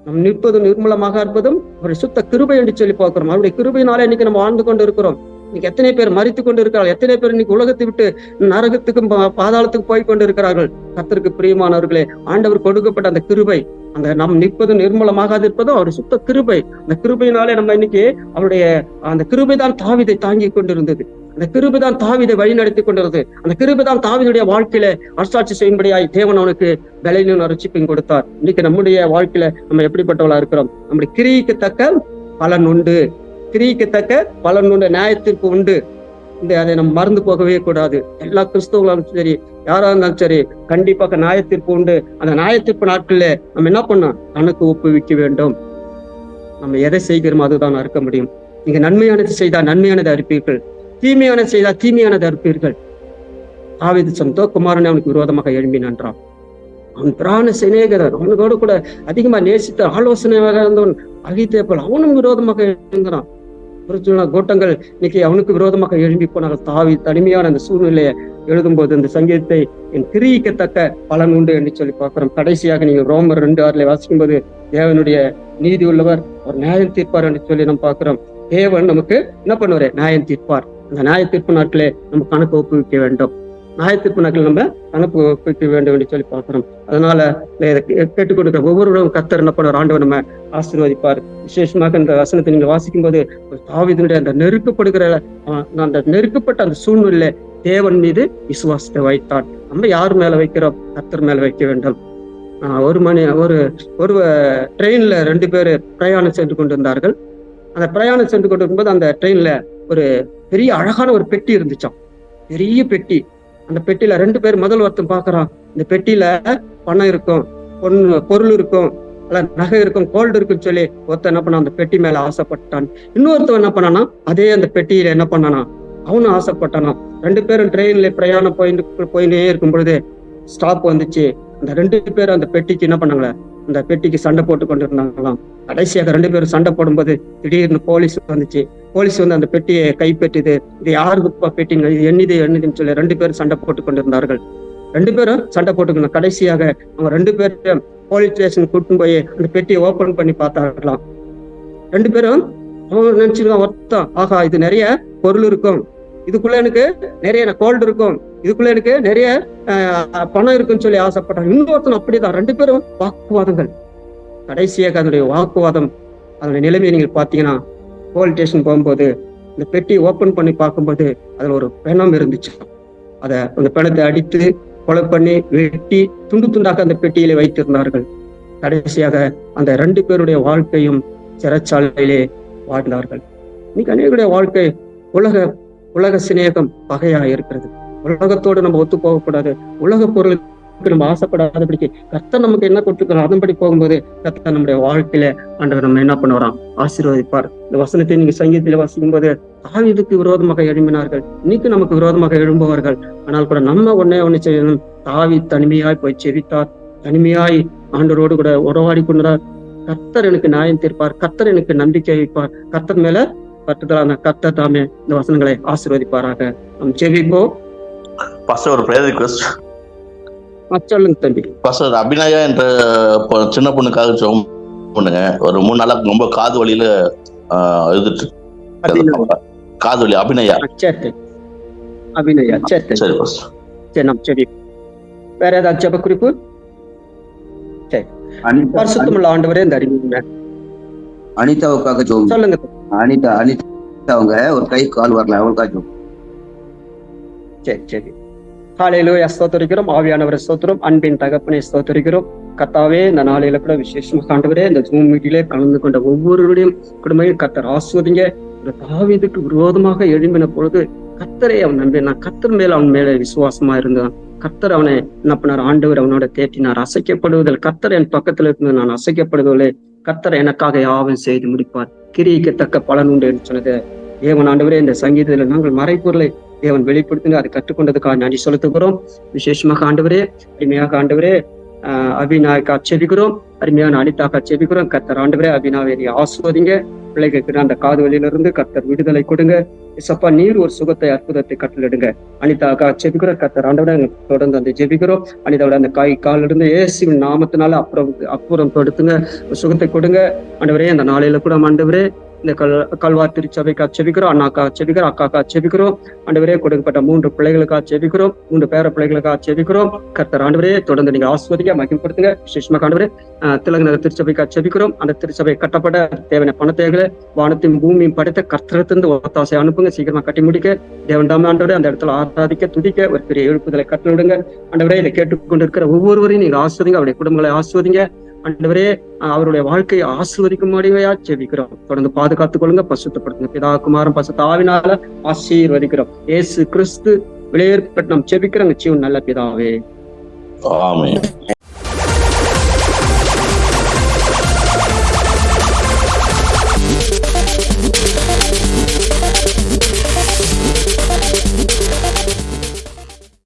நம் நிற்பதும் நிர்மூலமாக இருப்பதும் அவருடைய சுத்த கிருபை என்று சொல்லி பார்க்கிறோம். அவருடைய கிருபையினாலே இன்னைக்கு நம்ம வாழ்ந்து கொண்டு இருக்கிறோம். இன்னைக்கு எத்தனை பேர் மரித்து கொண்டு இருக்கிறார்கள், எத்தனை பேர் இன்னைக்கு உலகத்தை விட்டு நரகத்துக்கும் பாதாளத்துக்கு போய் கொண்டு இருக்கிறார்கள். கர்த்தருக்கு பிரியமானவர்களே, ஆண்டவர் கொடுக்கப்பட்ட அந்த கிருபை, அந்த நம் நிற்பதும் நிர்மூலமாக இருப்பதும் அவர் சுத்த கிருபை. அந்த கிருபையினாலே நம்ம இன்னைக்கு அவருடைய அந்த கிருபை தான் தாவீதை தாங்கி கொண்டிருந்தது. அந்த கிருபை தான் தாவீதை வழி நடத்தி கொண்டிருந்தது. அந்த கிருபை தான் தாவீதுடைய வாழ்க்கையில அரசாட்சி செய்யும்படியாய் தேவன் அவனுக்கு பலனும் ரட்சிப்பையும் கொடுத்தார். இன்னைக்கு நம்முடைய வாழ்க்கையில நம்ம எப்படிப்பட்டவளா இருக்கிறோம்? நம்முடைய கிரியைக்கு தக்க பலன் உண்டு, கிரியைக்கு தக்க பலன் உண்டு, நியாயத்திற்கு உண்டு. அதை நம்ம மறந்து போகவே கூடாது. எல்லா கிறிஸ்தவர்களும் சரி, யாரா இருந்தாலும் சரி, கண்டிப்பாக நியாயத்திற்கு உண்டு. அந்த நியாயத்திற்கு நாட்கள்ல நம்ம என்ன பண்ணோம்? கணக்கு ஒப்புவிக்க வேண்டும். நம்ம எதை செய்கிறோமோ அதுதான் அறுக்க முடியும். நீங்க நன்மையானது செய்தால் நன்மையானதை அறுப்பீர்கள், தீமையானது செய்தால் தீமையானதை அறுப்பீர்கள். தாவீது சொந்தோ குமாரனை அவனுக்கு விரோதமாக எழும்பி நின்றான். அவன் பிராண சிநேகிதன், அவனோடு கூட அதிகமா நேசித்த ஆலோசனையாக இருந்தவன் அகித்தேப்பல், அவனும் விரோதமாக எழுந்தான். கூட்டங்கள் இன்னைக்கு அவனுக்கு விரோதமாக எழும்பி போனார்கள். தாவீது தனிமையான அந்த சூழ்நிலையை எழுதும் போது இந்த சங்கீதத்தை என் கிரியைக்கத்தக்க பலன் உண்டு என்று சொல்லி பார்க்கிறோம். கடைசியாக நீங்க ரோமர் 2:6 வாசிக்கும் போது, தேவனுடைய நீதி உள்ளவர், அவர் நியாயம் தீர்ப்பார் என்று சொல்லி நம்ம பார்க்கிறோம். தேவன் நமக்கு என்ன பண்ணுவாரு? நியாயம் தீர்ப்பார். அந்த நியாய தீர்ப்பு நாட்களே நம்ம கணக்கு ஒப்புவிக்க வேண்டும். நியாய தீர்ப்பு நாட்கள் நம்ம கணக்கு ஒப்புவிக்க வேண்டும் என்று சொல்லி பார்க்கிறோம். அதனால கேட்டுக்கொண்டிருக்கிற ஒவ்வொருவரும் கர்த்தர் என்ன பண்ண ஆண்டவர் நம்ம ஆசீர்வதிப்பார். விசேஷமாக இந்த வசனத்தை நீங்க வாசிக்கும் போது தாவீதுடைய அந்த நெருக்கப்பட்ட அந்த சூழ்நிலையில தேவன் மீது விசுவாசத்தை வைத்தான். நம்ம யார் மேல வைக்கிறோம்? கர்த்தர் மேல வைக்க வேண்டும். ஒரு ட்ரெயின்ல 2 பேரு பிரயாணம் சென்று கொண்டிருந்தார்கள். அந்த பிரயாணம் சென்று கொண்டிருக்கும்போது அந்த ட்ரெயின்ல ஒரு பெரிய அழகான ஒரு பெட்டி இருந்துச்சாம், பெரிய பெட்டி. அந்த பெட்டியில 2 பேர் முதல் ஒருத்தன் பாக்குறான், இந்த பெட்டியில பணம் இருக்கும், பொருள் இருக்கும், அல்ல நகை இருக்கும், கோல்டு இருக்குன்னு சொல்லி ஒருத்தன் என்ன பண்ணான், அந்த பெட்டி மேல ஆசைப்பட்டான். இன்னொருத்தன் என்ன பண்ணானா, அதே அந்த பெட்டியில என்ன பண்ணானா, அவனும் ஆசைப்பட்டானா. 2 பேரும் ட்ரெயின்ல பிரயாணம் போயிட்டே இருக்கும் பொழுது ஸ்டாப் வந்துச்சு. அந்த 2 பேரும் அந்த பெட்டிக்கு என்ன பண்ணாங்களே, அந்த பெட்டிக்கு சண்டை போட்டு கொண்டு இருந்தாங்களாம். கடைசியாக 2 பேரும் சண்டை போடும்போது திடீர்னு போலீஸ் வந்துச்சு. போலீஸ் வந்து அந்த பெட்டியை கைப்பற்றிது. இது யாருக்கு பெட்டிங்க, இது என்னதுன்னு சொல்லி 2 பேரும் சண்டை போட்டு கொண்டிருந்தார்கள். 2 பேரும் சண்டை போட்டுக்கணும். கடைசியாக அவங்க 2 பேரும் போலீஸ் ஸ்டேஷன் கூட்டின்னு போய் அந்த பெட்டியை ஓபன் பண்ணி பார்த்தாங்களாம். 2 பேரும் அவங்க நினைச்சிருக்கான், ஒருத்தன் ஆகா இது நிறைய பொருள் இருக்கும், இதுக்குள்ள எனக்கு நிறைய கோல்டு இருக்கும், இதுக்குள்ள எனக்கு நிறைய பணம் இருக்குன்னு சொல்லி ஆசைப்பட்டாங்க. இன்னொருத்தனும் அப்படிதான். 2 பேரும் வாக்குவாதங்கள். கடைசியாக அதனுடைய வாக்குவாதம், அதனுடைய நிலைமையை நீங்க பாத்தீங்கன்னா, போலீஸ் ஸ்டேஷன் போகும்போது இந்த பெட்டி ஓபன் பண்ணி பார்க்கும்போது அதுல ஒரு பிணம் இருந்துச்சு. அந்த பிணத்தை அடித்து கொலை பண்ணி வெட்டி துண்டு துண்டாக அந்த பெட்டியிலே வைத்திருந்தார்கள். கடைசியாக அந்த 2 பேருடைய வாழ்க்கையும் சிறைச்சாலையிலே வாழ்ந்தார்கள். இன்னைக்கு அநேகருடைய வாழ்க்கை உலக சிநேகம் பகையா இருக்கிறது. உலகத்தோடு நம்ம ஒத்து போகக்கூடாது. உலக பொருளுக்கு நம்ம ஆசைப்படாதபடிக்கு கர்த்தர் நமக்கு என்ன கொடுத்துக்கிறோம் அதன்படி போகும்போது கர்த்தர் நம்முடைய வாழ்க்கையில ஆண்டவர் நம்ம என்ன பண்ணுவாராம், ஆசீர்வதிப்பார். இந்த வசனத்தை நீங்க சங்கீதத்துல வாசிக்கும் போது தாவீதுக்கு விரோதமாக எழும்பினார்கள், இன்னைக்கு நமக்கு விரோதமாக எழும்புவார்கள். ஆனால் கூட நம்ம ஒண்ணு செய்யணும். தாவீது தனிமையாய் போய் செவித்தார், தனிமையாய் ஆண்டவரோடு கூட உறவாடி கொண்டார். கர்த்தர் எனக்கு நியாயம் தீர்ப்பார், கர்த்தர் எனக்கு நம்பிக்கை வைப்பார், கர்த்தர் மேல பட்டுதலான கர்த்தர் தாமே இந்த வசனங்களை ஆசீர்வதிப்பாராக. நம் செவிப்போம். ஒரு பிரேயர் ரிக்வெஸ்ட் சொல்லுங்க தம்பி. பாஸ்டர் அபிநயா என்ற சின்ன பொண்ணுக்காக ஜெபம் பண்ணுங்க. ஒரு 3 நாளா ரொம்ப காது வலியில எழுதிட்டு காது வலி. அபிநயா. சரி அபிநயா. சரி பாஸ்டர். சரி நாம் சரி. வேற ஏதாவது ஜெப குறிப்பு? சரி. பரிசுத்தமுள்ள ஆண்டவரே இந்த அறிவுங்க அனிதாவுக்காக ஜெபம் சொல்லுங்க. அனிதா அவங்க ஒரு கை கால் வரல, அவங்களுக்காக ஜெபம். சரி. ஹல்லேலூயா. ஸ்தோத்திரிக்கிறோம் ஆவியானவரை, ஸ்தோத்திரம். அன்பின் தகப்பனை ஸ்தோத்திரிக்கிறோம். கர்த்தாவே, இந்த நாளையில கூட விசேஷமாக ஆண்டவரே இந்த ஜூம் மீட்டிலே கலந்து கொண்ட ஒவ்வொருவருடைய குடும்பையும் கர்த்தர் ஆஸ்வதிங்க. தாவீதுக்கு விரோதமாக எழும்பின பொழுது கர்த்தரை அவன் நம்பினான். கர்த்தர் மேல அவன் மேல விசுவாசமா இருந்தான். கர்த்தர் அவனை என்ன பண்ணார், ஆண்டவர் அவனோட தேற்றினார். அசைக்கப்படுவதில் கர்த்தர் என் பக்கத்துல இருந்து நான் அசைக்கப்படுவதில்லை, கர்த்தர் எனக்காக யாவும் செய்து முடிப்பார், கிரிக்கு தக்க பலன் உண்டு என்று சொன்னது தேவன். ஆண்டவரே, இந்த சங்கீதத்துல நாங்கள் மறைப்பொருளை தேவன் வெளிப்படுத்துங்க, அதை கற்றுக்கொண்டதுக்காக நன்றி செலுத்துகிறோம். விசேஷமாக ஆண்டவரே, அருமையாக ஆண்டவரே அபிநாய்க்கா செபிக்கிறோம், அருமையான அனிதாக்கா செபிக்கிறோம். கர்த்தர் ஆண்டவரே அபிநாவை ஆஸ்வதிங்க. பிள்ளைகளுக்கு அந்த காது வழியிலிருந்து கர்த்தர் விடுதலை கொடுங்க. இசப்பா நீர் ஒரு சுகத்தை அற்புதத்தை கட்டளிடுங்க. அனிதாக்கா செபிக்கிறோம். கர்த்தர் ஆண்டவரே தொடர்ந்து அந்த ஜெபிக்கிறோம். அனிதாவோட அந்த காலில் இருந்து இயேசுவின் நாமத்தினால அப்புறம் தொடுத்துங்க, சுகத்தை கொடுங்க. ஆண்டவரே, அந்த நாளையில கூட ஆண்டவரே இந்த கல்வார் திருச்சபைக்கா செபிக்கிறோம், அண்ணாக்கா செபிக்கிறோம், அக்காக்கா செபிக்கிறோம். ஆண்டவரே, கொடுக்கப்பட்ட 3 பிள்ளைகளுக்கா செபிக்கிறோம், 3 பேர பிள்ளைகளுக்கா செபிக்கிறோம். கர்த்தர் ஆண்டவரே தொடர்ந்து நீங்க ஆஸ்வதிக்க மகிமைப்படுத்துங்க. விசேஷமாக ஆண்டவரே திலகநகர் திருச்சபைக்கா செபிக்கிறோம். அந்த திருச்சபை கட்டப்பட தேவையான பணத்தேகளை வானத்தையும் பூமியும் படைத்த கர்த்தரத்திலிருந்து ஒத்தாசை அனுப்புங்க, சீக்கிரமா கட்டி முடிக்க. தேவன் தாமே ஆண்டவரே அந்த இடத்துல ஆராதிக்க துதிக்க ஒரு பெரிய எழுப்புதலை கட்டளிடுங்க. ஆண்டவரே, இதை கேட்டுக்கொண்டிருக்கிற ஒவ்வொருவரையும் நீங்க ஆஸ்வதிங்க, அவருடைய குடும்பங்களை ஆஸ்வதிங்க. ஆண்டவரே, அவருடைய வாழ்க்கையை ஆசீர்வதிக்கும்படியா ஜெபிக்கிறோம். தொடர்ந்து பாதுகாத்துக் கொள்ளுங்க, பரிசுத்தப்படுத்துங்க. பிதா குமாரன் பரிசுத்த ஆவியால ஆசீர்வதிக்கிறோம். இயேசு கிறிஸ்து வெளியேற்பட்டு நாம் ஜெபிக்கிறோம். நிச்சயம் நல்ல பிதாவே. ஆமென்.